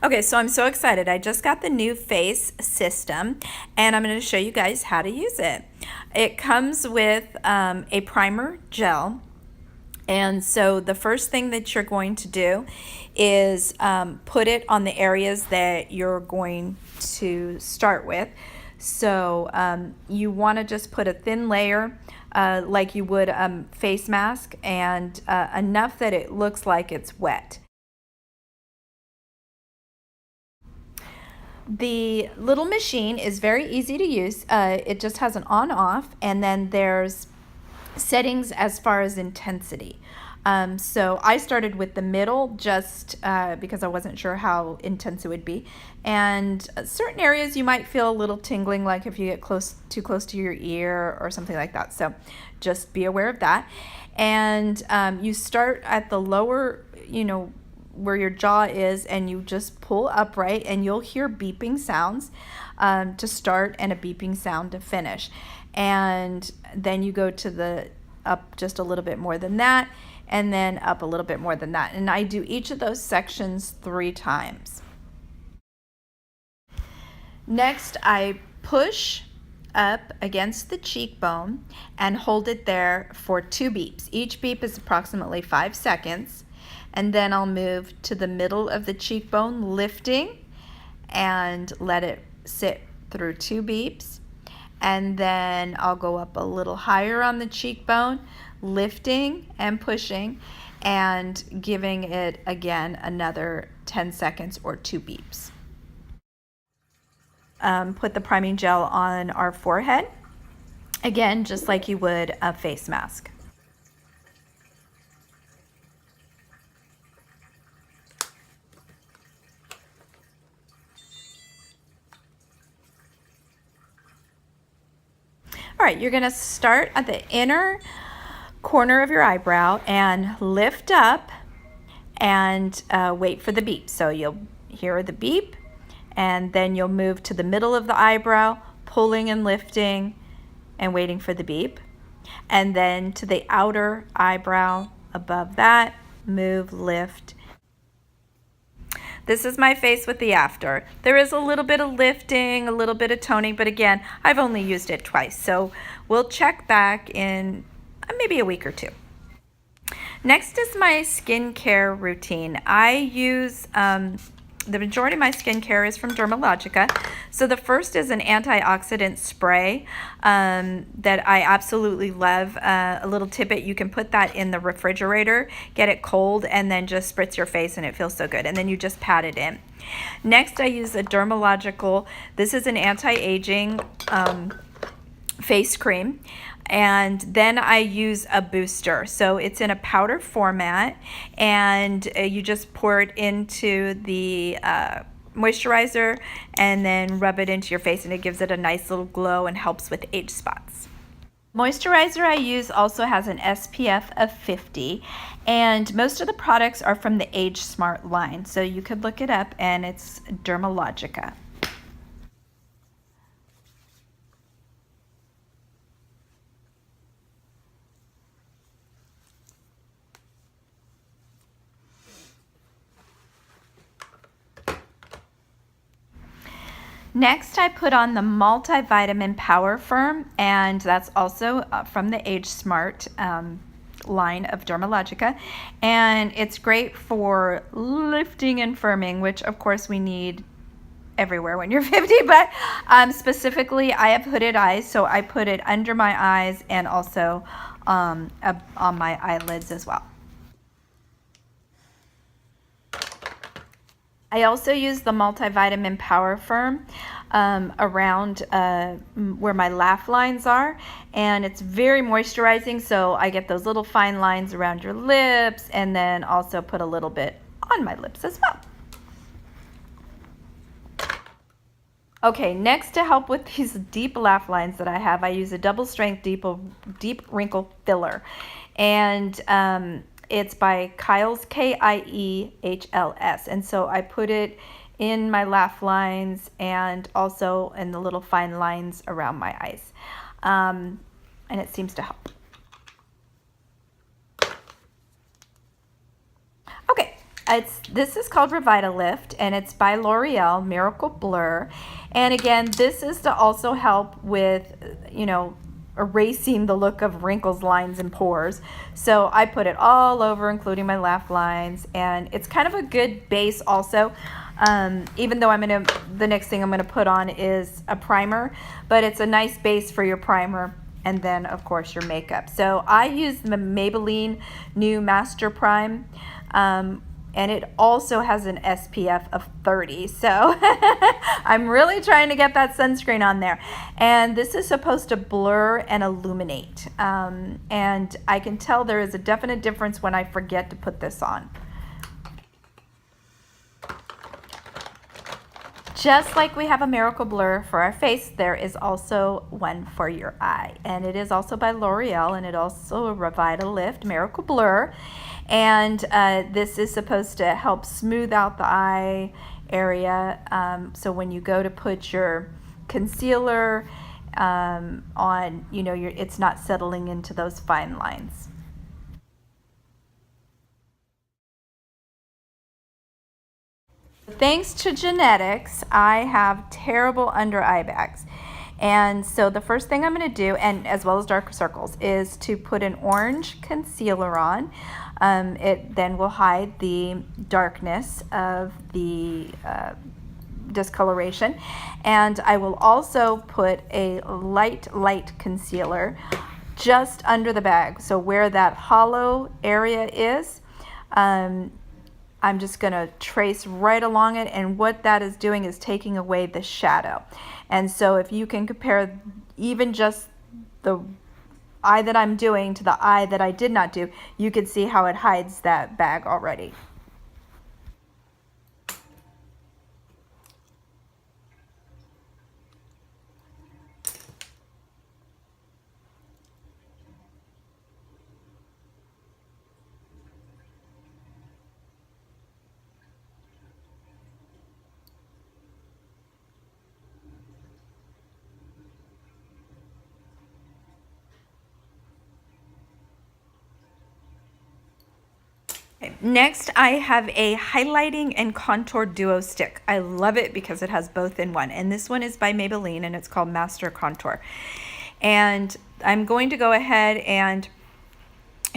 Okay, so I'm so excited. I just got the NuFace system and I'm going to show you guys how to use it. It comes with a primer gel. And so the first thing that you're going to do is put it on the areas that you're going to start with. So you want to just put a thin layer like you would a face mask, and enough that it looks like it's wet. The little machine is very easy to use. It just has an on-off, and then there's settings as far as intensity. So I started with the middle just because I wasn't sure how intense it would be. And certain areas you might feel a little tingling, like if you get too close to your ear or something like that. So just be aware of that. And you start at the lower, where your jaw is, and you just pull upright, and you'll hear beeping sounds to start and a beeping sound to finish. And then you go to the up just a little bit more than that, and then up a little bit more than that. And I do each of those sections 3 times. Next, I push up against the cheekbone and hold it there for 2 beeps. Each beep is approximately 5 seconds. And then I'll move to the middle of the cheekbone, lifting, and let it sit through 2 beeps. And then I'll go up a little higher on the cheekbone, lifting and pushing, and giving it again another 10 seconds or 2 beeps. Put the priming gel on our forehead, again, just like you would a face mask. All right, you're gonna start at the inner corner of your eyebrow and lift up and wait for the beep. So you'll hear the beep, and then you'll move to the middle of the eyebrow, pulling and lifting and waiting for the beep. And then to the outer eyebrow above that, move, lift. This is my face with the after. There is a little bit of lifting, a little bit of toning, but again, I've only used it twice. So we'll check back in maybe a week or 2. Next is my skincare routine. I use, the majority of my skincare is from Dermalogica. So the first is an antioxidant spray that I absolutely love. A little tidbit, you can put that in the refrigerator, get it cold, and then just spritz your face, and it feels so good. And then you just pat it in. Next, I use a Dermalogical. This is an anti-aging face cream. And then I use a booster. So it's in a powder format, and you just pour it into the moisturizer and then rub it into your face, and it gives it a nice little glow and helps with age spots. Moisturizer I use also has an SPF of 50, and most of the products are from the Age Smart line. So you could look it up, and it's Dermalogica. Next, I put on the Multivitamin Power Firm, and that's also from the Age Smart line of Dermalogica, and it's great for lifting and firming, which of course we need everywhere when you're 50, but specifically I have hooded eyes, so I put it under my eyes and also on my eyelids as well. I also use the Multivitamin Power Firm around where my laugh lines are, and it's very moisturizing, so I get those little fine lines around your lips, and then also put a little bit on my lips as well. Okay, next, to help with these deep laugh lines that I have, I use a double strength deep wrinkle filler, and it's by Kiehl's, Kiehls, and so I put it in my laugh lines and also in the little fine lines around my eyes, and it seems to help. Okay, This is called Revitalift, and it's by L'Oreal Miracle Blur. And again, this is to also help with, you know, erasing the look of wrinkles, lines, and pores. So I put it all over, including my laugh lines, and it's kind of a good base also. Even though the next thing I'm gonna put on is a primer, but it's a nice base for your primer, and then of course your makeup. So I use the Maybelline New Master Prime. And it also has an SPF of 30. So I'm really trying to get that sunscreen on there. And this is supposed to blur and illuminate. And I can tell there is a definite difference when I forget to put this on. Just like we have a Miracle Blur for our face, there is also one for your eye. And it is also by L'Oreal, and it also a Revitalift Miracle Blur. And this is supposed to help smooth out the eye area. So when you go to put your concealer on, you know, it's not settling into those fine lines. Thanks to genetics, I have terrible under eye bags. And so the first thing I'm going to do, and as well as dark circles, is to put an orange concealer on. It then will hide the darkness of the discoloration. And I will also put a light concealer just under the bag. So where that hollow area is, I'm just going to trace right along it, and what that is doing is taking away the shadow. And so if you can compare even just the eye that I'm doing to the eye that I did not do, you can see how it hides that bag already. Next, I have a highlighting and contour duo stick. I love it because it has both in one. And this one is by Maybelline, and it's called Master Contour. And I'm going to go ahead and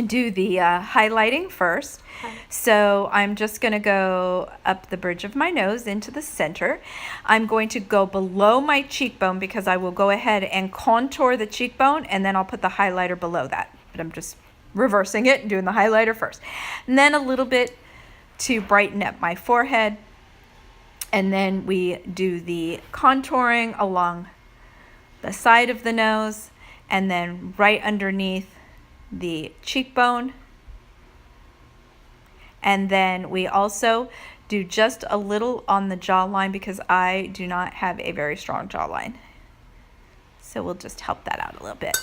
do the highlighting first. So I'm just going to go up the bridge of my nose into the center. I'm going to go below my cheekbone because I will go ahead and contour the cheekbone, and then I'll put the highlighter below that. But I'm just reversing it and doing the highlighter first. And then a little bit to brighten up my forehead. And then we do the contouring along the side of the nose, and then right underneath the cheekbone. And then we also do just a little on the jawline because I do not have a very strong jawline. So we'll just help that out a little bit.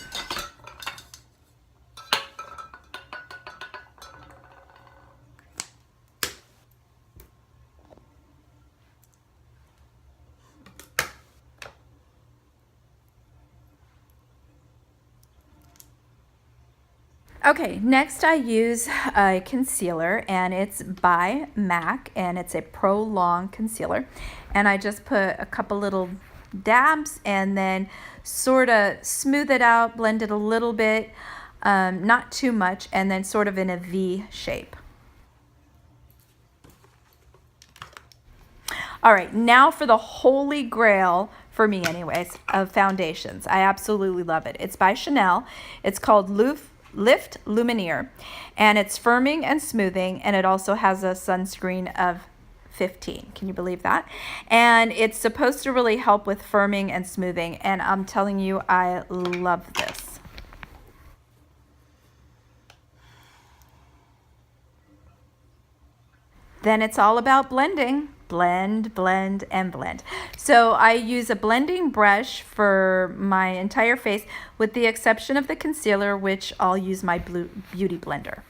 Okay, next I use a concealer, and it's by MAC, and it's a Pro Long concealer. And I just put a couple little dabs and then sort of smooth it out, blend it a little bit, not too much, and then sort of in a V shape. All right, now for the holy grail, for me anyways, of foundations. I absolutely love it. It's by Chanel. It's called Lift Lumineer, and it's firming and smoothing, and it also has a sunscreen of 15. Can you believe that? And it's supposed to really help with firming and smoothing, and I'm telling you, I love this. Then it's all about blending. Blend, blend, and blend. So I use a blending brush for my entire face, with the exception of the concealer, which I'll use my beauty blender.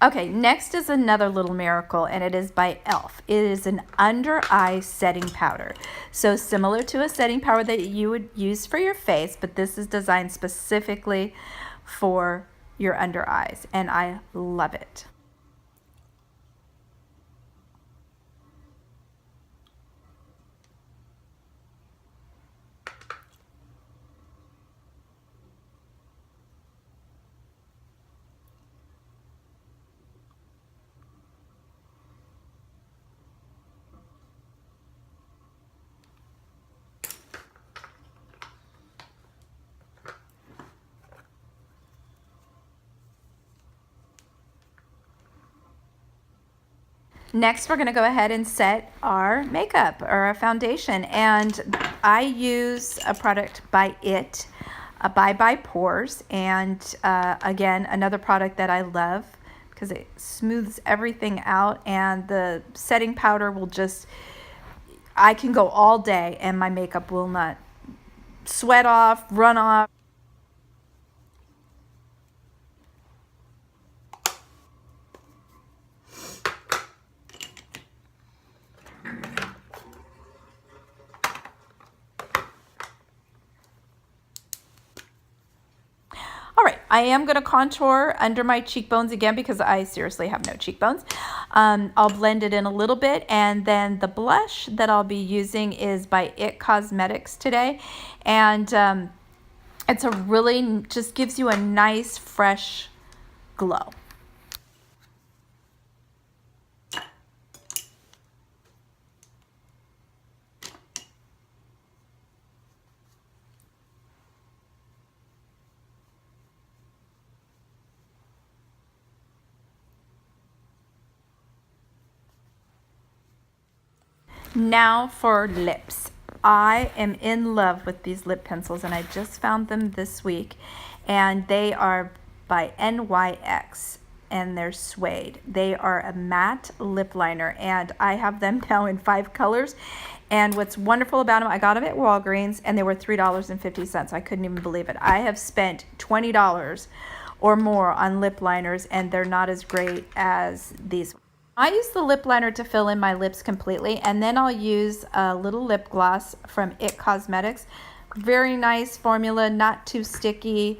Okay, next is another little miracle, and it is by Elf. It is an under eye setting powder. So similar to a setting powder that you would use for your face, but this is designed specifically for your under eyes, and I love it. Next, we're going to go ahead and set our makeup or our foundation. And I use a product by by Pores. And again, another product that I love because it smooths everything out. And the setting powder will just, I can go all day and my makeup will not sweat off, run off. All right, I am going to contour under my cheekbones again because I seriously have no cheekbones. I'll blend it in a little bit, and then the blush that I'll be using is by IT Cosmetics today, and it's a really, just gives you a nice fresh glow. Now for lips. I am in love with these lip pencils, and I just found them this week, and they are by NYX, and they're suede. They are a matte lip liner, and I have them now in 5 colors. And what's wonderful about them, I got them at Walgreens, and they were $3.50. I couldn't even believe it. I have spent $20 or more on lip liners, and they're not as great as these. I use the lip liner to fill in my lips completely, and then I'll use a little lip gloss from IT Cosmetics. Very nice formula, not too sticky,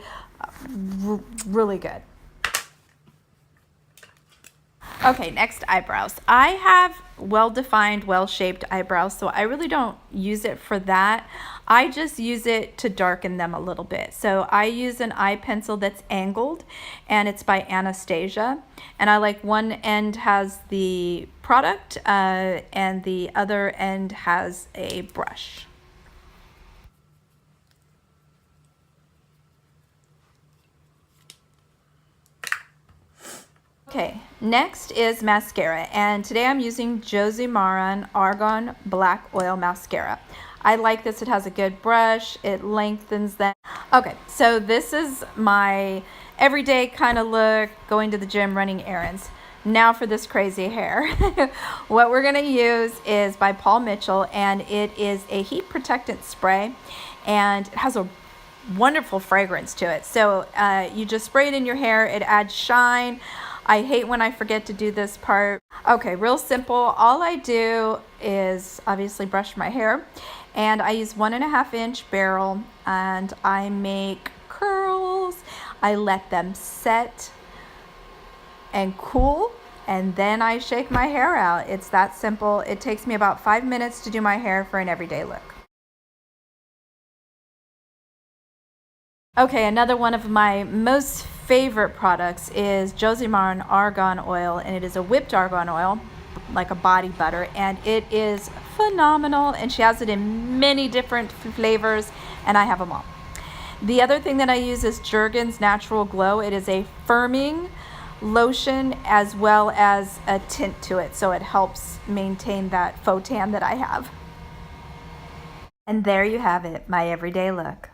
really good. Okay, next, eyebrows. I have well-defined, well-shaped eyebrows, so I really don't use it for that. I just use it to darken them a little bit. So I use an eye pencil that's angled, and it's by Anastasia. And I like one end has the product, and the other end has a brush. Okay, next is mascara, and today I'm using Maran Argan Oil Mascara. I like this. It has a good brush. It lengthens them. Okay, so this is my everyday kind of look, going to the gym, running errands. Now for this crazy hair. What we're going to use is by Paul Mitchell, and it is a heat protectant spray, and it has a wonderful fragrance to it. So you just spray it in your hair. It adds shine. I hate when I forget to do this part. Okay, real simple. All I do is obviously brush my hair, and I use 1.5 inch barrel, and I make curls. I let them set and cool, and then I shake my hair out. It's that simple. It takes me about 5 minutes to do my hair for an everyday look. Okay, another one of my most favorite products is Maran Argan Oil, and it is a whipped argan oil, like a body butter, and it is phenomenal, and she has it in many different flavors, and I have them all. The other thing that I use is Jergens Natural Glow. It is a firming lotion as well as a tint to it, so it helps maintain that faux tan that I have. And there you have it, my everyday look.